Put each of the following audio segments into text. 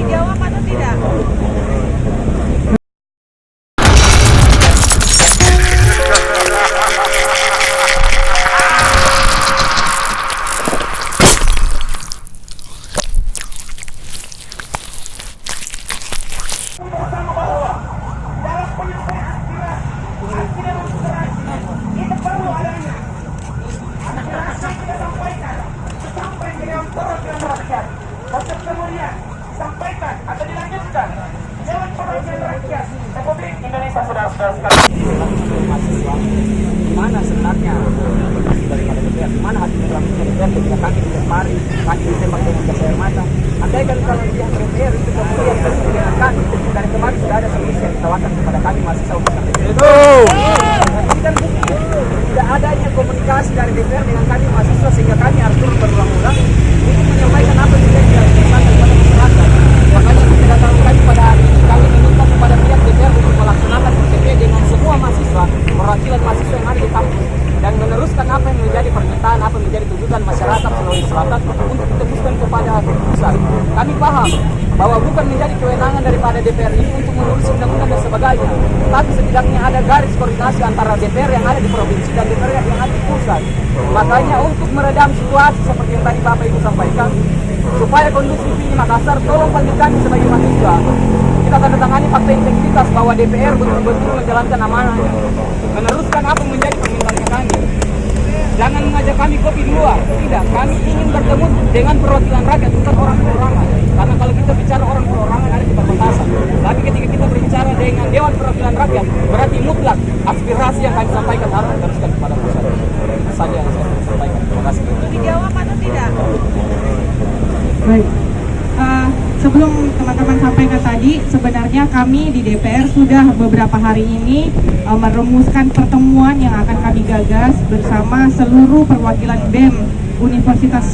dijawab atau tidak? Kemudian sampaikan atau dilanjutkan Dewan Perwakilan Rakyat Republik Indonesia. Saudara-saudara sekalian, mana sebenarnya daripada DPR, mana hati nurani DPR ketika kaki di lemari, kaki ditembak dengan gas air mata. Andai kan kalau pihak DPR itu kemudian bertemu dengan kami, dari kemarin sudah ada solusi yang ditawarkan kepada kami mahasiswa untuk DPR. Tapi kan tidak adanya komunikasi dari DPR dengan kami mahasiswa sehingga kami harus turun berulang-ulang untuk menyampaikan apa yang menjadi keresahan daripada masyarakat. Makanya kita datangkan pada kami meminta kepada pihak DPR untuk melaksanakan UTP dengan semua mahasiswa, perwakilan mahasiswa yang ada di kampus, dan meneruskan apa yang menjadi permintaan, apa yang menjadi tuntutan masyarakat Sulawesi Selatan untuk ditembuskan kepada pusat. Kami paham bahwa bukan menjadi kewenangan daripada DPR ini untuk menulis undang-undang dan sebagainya, tapi setidaknya ada garis koordinasi antara DPR yang ada di provinsi dan DPR yang ada di pusat. Makanya untuk meredam situasi seperti yang tadi Bapak Ibu sampaikan, supaya kondusif ini Makassar, tolong panggil kami sebagai mahasiswa. Kita tanda tangani fakta integritas bahwa DPR betul-betul menjalankan amanahnya, meneruskan apa yang menjadi permintaannya kami. Jangan mengajak kami kopi di luar, tidak. Kami ingin bertemu dengan perwakilan rakyat, bukan orang perorangan. Karena kalau kita bicara orang perorangan ada keterbatasan. Tapi ketika kita berbicara dengan Dewan Perwakilan Rakyat, berarti mutlak aspirasi yang kami sampaikan harus diteruskan kepada pusat. Itu saja yang saya sampaikan. Terima kasih. Dijawab atau tidak? Baik. Sebelum teman-teman sampaikan tadi, sebenarnya kami di DPR sudah beberapa hari ini merumuskan pertemuan yang akan kami gagas bersama seluruh perwakilan BEM Universitas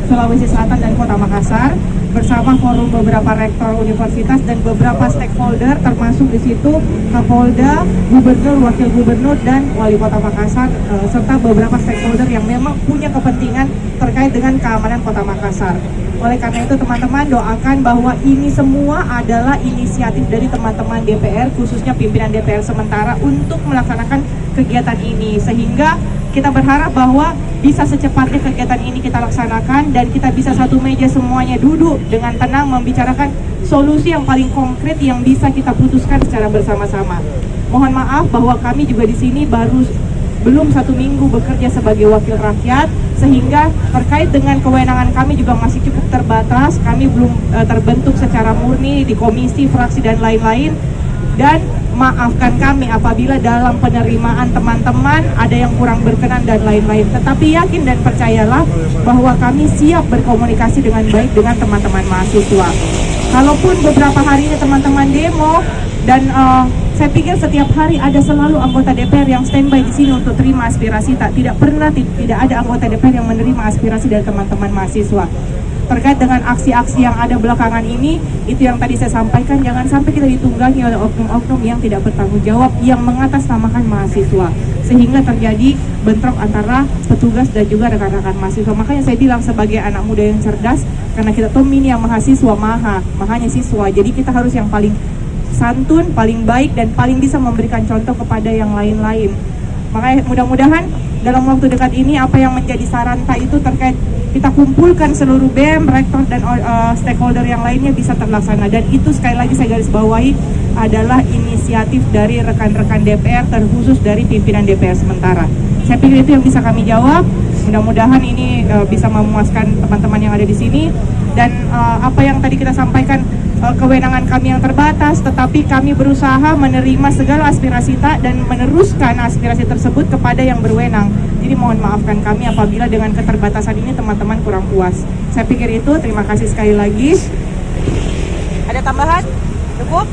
Sulawesi Selatan dan Kota Makassar, bersama forum beberapa rektor universitas dan beberapa stakeholder, termasuk di situ Kapolda, Gubernur, Wakil Gubernur, dan Wali Kota Makassar, serta beberapa stakeholder yang memang punya kepentingan terkait dengan keamanan Kota Makassar. Oleh karena itu teman-teman doakan bahwa ini semua adalah inisiatif dari teman-teman DPR, khususnya pimpinan DPR sementara untuk melaksanakan kegiatan ini, sehingga kita berharap bahwa bisa secepatnya kegiatan ini kita laksanakan dan kita bisa satu meja semuanya duduk dengan tenang membicarakan solusi yang paling konkret yang bisa kita putuskan secara bersama-sama. Mohon maaf bahwa kami juga di sini belum 1 minggu bekerja sebagai wakil rakyat, sehingga terkait dengan kewenangan kami juga masih cukup terbatas. Kami belum terbentuk secara murni di komisi, fraksi, dan lain-lain. Dan maafkan kami apabila dalam penerimaan teman-teman ada yang kurang berkenan dan lain-lain. Tetapi yakin dan percayalah bahwa kami siap berkomunikasi dengan baik dengan teman-teman mahasiswa. Kalaupun beberapa hari ini teman-teman demo, dan saya pikir setiap hari ada selalu anggota DPR yang standby di sini untuk terima aspirasi. Tidak ada anggota DPR yang menerima aspirasi dari teman-teman mahasiswa. Terkait dengan aksi-aksi yang ada belakangan ini, itu yang tadi saya sampaikan, jangan sampai kita ditunggangi oleh oknum-oknum yang tidak bertanggung jawab, yang mengatasnamakan mahasiswa, sehingga terjadi bentrok antara petugas dan juga rekan-rekan mahasiswa. Makanya saya bilang sebagai anak muda yang cerdas, karena kita tahu ini yang mahasiswa, mahanya siswa, jadi kita harus yang paling santun, paling baik, dan paling bisa memberikan contoh kepada yang lain-lain. Makanya mudah-mudahan dalam waktu dekat ini apa yang menjadi saranta itu terkait kita kumpulkan seluruh BEM, rektor, dan stakeholder yang lainnya bisa terlaksana. Dan itu sekali lagi saya garis bawahi adalah inisiatif dari rekan-rekan DPR, terkhusus dari pimpinan DPR sementara. Saya pikir itu yang bisa kami jawab. Mudah-mudahan ini bisa memuaskan teman-teman yang ada di sini. Dan apa yang tadi kita sampaikan, kewenangan kami yang terbatas, tetapi kami berusaha menerima segala aspirasi dan meneruskan aspirasi tersebut kepada yang berwenang. Jadi mohon maafkan kami apabila dengan keterbatasan ini teman-teman kurang puas. Saya pikir itu, terima kasih sekali lagi. Ada tambahan? Cukup?